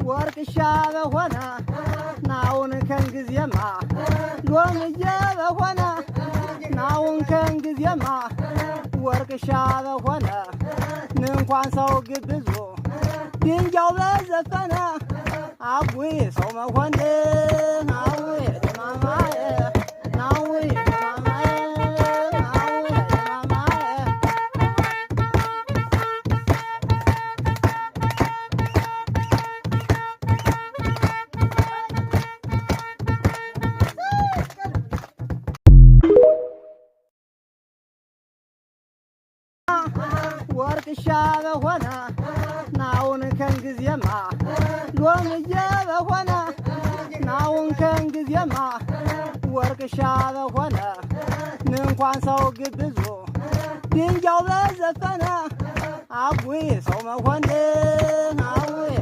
ወርቅሻ በሆነ ናውን ከንጊዜማ ሎምዬ በሆነ ናውን ከንጊዜማ ወርቅሻ በሆነ እንኳን ሰው ግብዞ ድንጋው በዘፈነ አቡይ ሰው መሆን አቡይ ደማማዬ ናውይ ደማማዬ ናውይ ደማማዬ ወርቅሻ በሆነ ናውን ከንጊዜማ ሎምዬ በሆነ ናውን ከንጊዜማ ወርቅሻ በሆነ እንኳን ሰው ግብዞ ድንጋው በዘፈነ አቡይ ሰው መሆን አቡይ